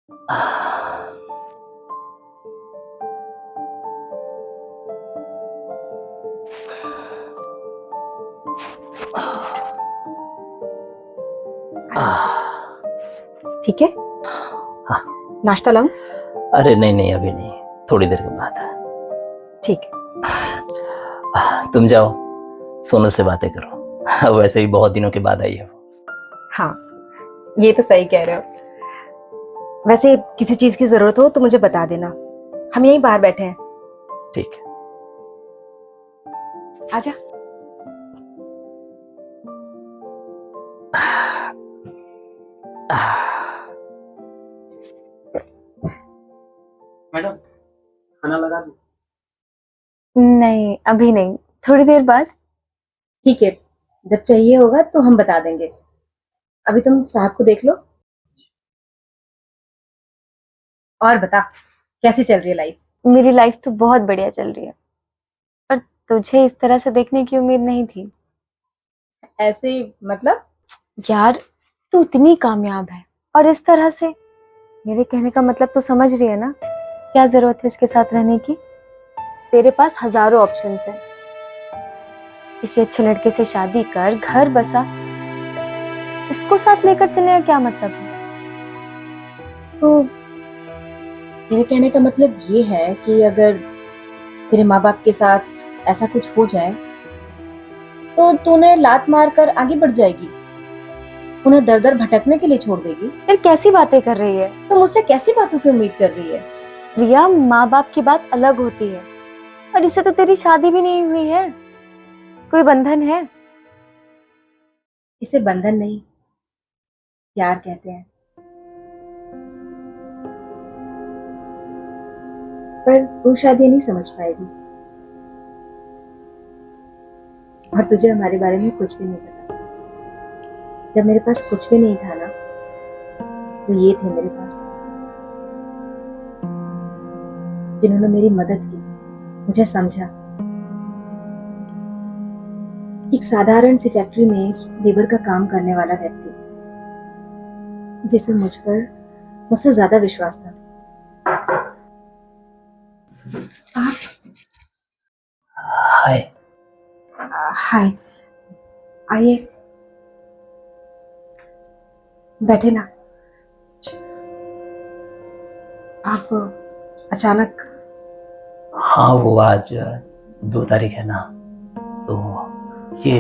आराम से। ठीक है? हाँ। नाश्ता लाऊं? अरे नहीं नहीं, अभी नहीं, थोड़ी देर के बाद। ठीक है। तुम जाओ, सोनल से बातें करो। वैसे भी बहुत दिनों के बाद आई है वो। हाँ, ये तो सही कह रहे हो। वैसे किसी चीज की जरूरत हो तो मुझे बता देना, हम यहीं बाहर बैठे हैं। ठीक है। आजा। मैडम, खाना लगा दूं? नहीं अभी नहीं, थोड़ी देर बाद। ठीक है, जब चाहिए होगा तो हम बता देंगे। अभी तुम साहब को देख लो। और बता, कैसी चल रही है लाइफ? मेरी लाइफ तो बहुत बढ़िया चल रही है, पर तुझे इस तरह से देखने की उम्मीद नहीं थी। ऐसे मतलब? यार तू इतनी कामयाब है और इस तरह से, मेरे कहने का मतलब तो समझ रही है ना, क्या जरूरत है इसके साथ रहने की। तेरे पास हजारों ऑप्शंस है, किसी अच्छे लड़के से शादी कर, घर बसा, इसको साथ लेकर चलने का क्या मतलब है? तो तेरे कहने का मतलब ये है कि अगर तेरे माँ बाप के साथ ऐसा कुछ हो जाए तो तूने लात मारकर आगे बढ़ जाएगी, उन्हें दर दर भटकने के लिए छोड़ देगी? यार कैसी बातें कर रही है तो मुझसे कैसी बातों की उम्मीद कर रही है? रिया, माँ बाप की बात अलग होती है, और इससे तो तेरी शादी भी नहीं हुई है, कोई बंधन है? इसे बंधन नहीं, प्यार कहते हैं। पर तू शायद ये नहीं समझ पाएगी, और तुझे हमारे बारे में कुछ भी नहीं पता। जब मेरे पास कुछ भी नहीं था ना, तो ये थे मेरे पास, जिन्होंने मेरी मदद की, मुझे समझा। एक साधारण सी फैक्ट्री में लेबर का काम करने वाला व्यक्ति, जिसे मुझ पर मुझसे ज्यादा विश्वास था। हाय। हाय, आइए, बैठे ना। आप अचानक? हाँ, वो आज 2 तारीख है ना, तो ये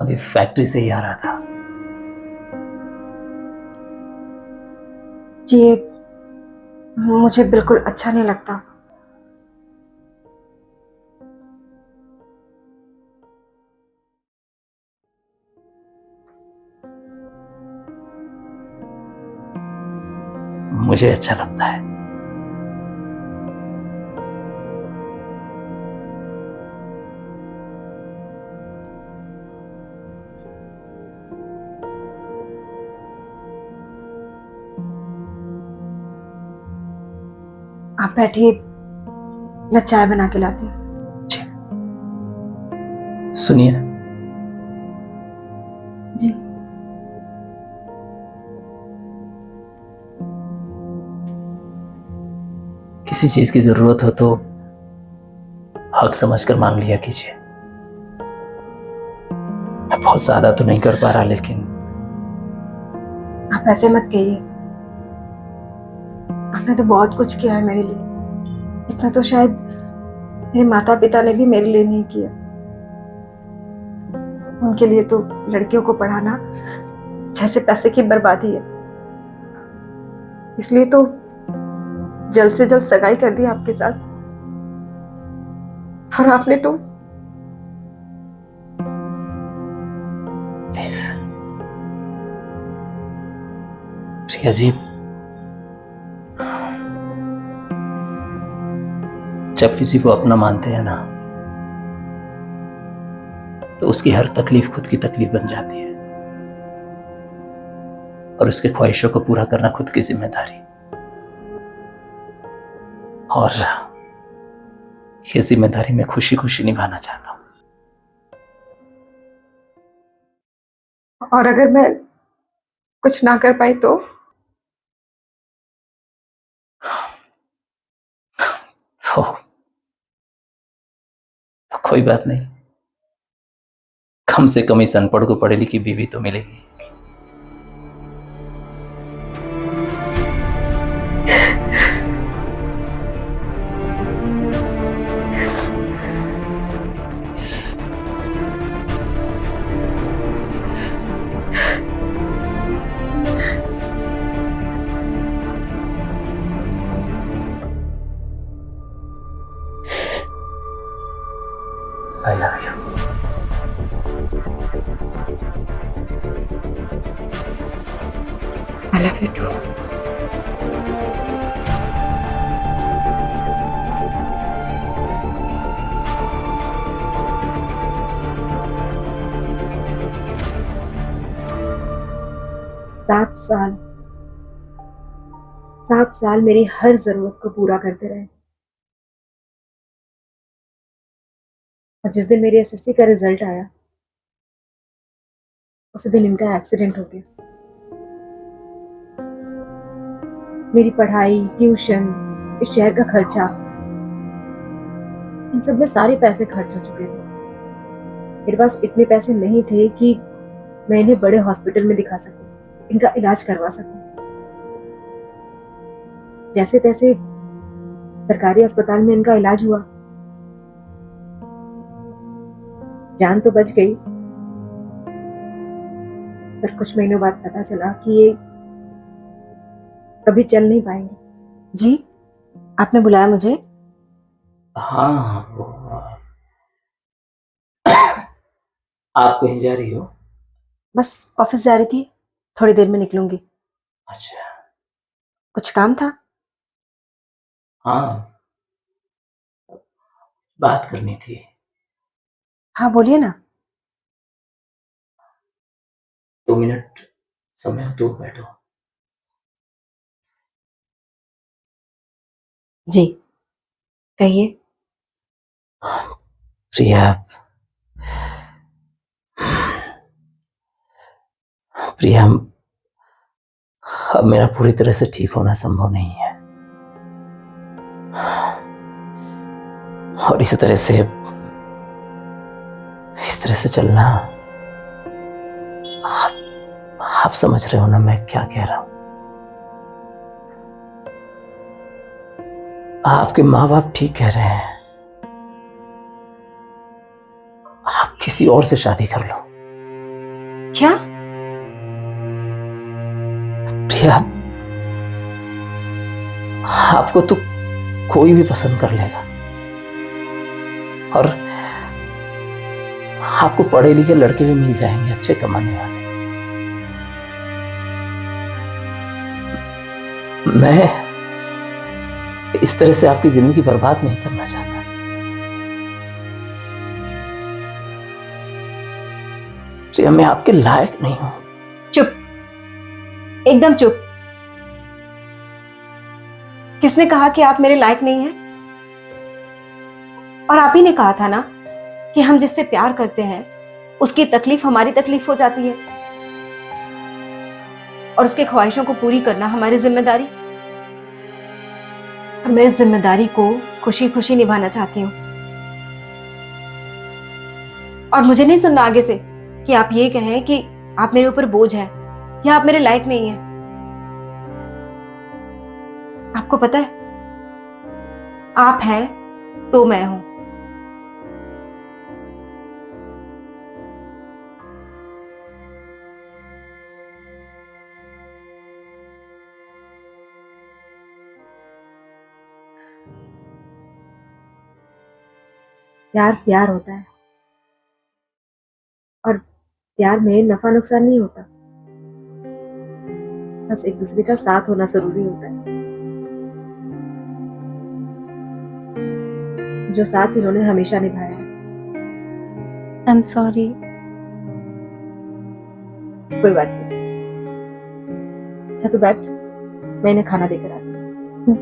अभी फैक्ट्री से ही आ रहा था। ये मुझे बिल्कुल अच्छा नहीं लगता। मुझे अच्छा लगता है। आप बैठिए, मैं चाय बना के लाती हूँ। सुनिए, जी। किसी चीज की जरूरत हो तो हक समझकर मांग लिया कीजिए। मैं बहुत ज्यादा तो नहीं कर पा रहा, लेकिन आप ऐसे मत कहिए, आपने तो बहुत कुछ किया है मेरे लिए। इतना तो शायद मेरे माता पिता ने भी मेरे लिए नहीं किया। उनके लिए तो लड़कियों को पढ़ाना जैसे पैसे की बर्बादी है, इसलिए तो जल्द से जल्द सगाई कर दी आपके साथ। और आपने तो प्लीज प्रिया जी, जब किसी को अपना मानते हैं ना, तो उसकी हर तकलीफ खुद की तकलीफ बन जाती है, और उसके ख्वाहिशों को पूरा करना खुद की जिम्मेदारी। और ये जिम्मेदारी मैं खुशी खुशी निभाना चाहता हूं। और अगर मैं कुछ ना कर पाई तो? तो कोई बात नहीं, कम से कम इस अनपढ़ को पढ़ी लिखी बीवी तो मिलेगी। I love you. I love you too. सात साल 7 साल मेरी हर जरूरत को पूरा करते रहे, और जिस दिन मेरी एसएससी का रिजल्ट आया उसी दिन इनका एक्सीडेंट हो गया। मेरी पढ़ाई, ट्यूशन, इस शहर का खर्चा, इन सब में सारे पैसे खर्च हो चुके थे। मेरे पास इतने पैसे नहीं थे कि मैं इन्हें बड़े हॉस्पिटल में दिखा सकूं, इनका इलाज करवा सकूं। जैसे तैसे सरकारी अस्पताल में इनका इलाज हुआ, जान तो बच गई, पर कुछ महीनों बाद पता चला कि ये कभी चल नहीं पाएंगे। जी, आपने बुलाया मुझे? हाँ, वो आप कहीं जा रही हो? बस ऑफिस जा रही थी, थोड़ी देर में निकलूंगी। अच्छा। कुछ काम था? हाँ, बात करनी थी। हाँ बोलिए ना। 2 मिनट समय हो तो बैठो। जी कहिए। प्रिया, प्रिया, अब मेरा पूरी तरह से ठीक होना संभव नहीं है, और इस तरह से चलना, आप समझ रहे हो ना मैं क्या कह रहा हूं। आपके माँ बाप ठीक कह रहे हैं, आप किसी और से शादी कर लो। क्या? प्रिया, आपको तो कोई भी पसंद कर लेगा, और आपको पढ़े लिखे लड़के भी मिल जाएंगे, अच्छे कमाने वाले। मैं इस तरह से आपकी जिंदगी बर्बाद नहीं करना चाहता। प्रिया, मैं आपके लायक नहीं हूं। चुप, एकदम चुप। किसने कहा कि आप मेरे लायक नहीं हैं? और आप ही ने कहा था ना कि हम जिससे प्यार करते हैं उसकी तकलीफ हमारी तकलीफ हो जाती है, और उसके ख्वाहिशों को पूरी करना हमारी जिम्मेदारी। और मैं इस जिम्मेदारी को खुशी खुशी निभाना चाहती हूँ, और मुझे नहीं सुनना आगे से कि आप ये कहें कि आप मेरे ऊपर बोझ हैं या आप मेरे लायक नहीं हैं। आपको पता है, आप हैं तो मैं हूं। प्यार प्यार होता है, और प्यार में नफा नुकसान नहीं होता, बस एक दूसरे का साथ होना जरूरी होता है। जो साथ इन्होंने हमेशा निभाया है। I am sorry. कोई बात नहीं। अच्छा तू बैठ, मैं इन्हें खाना देकर आती हूँ।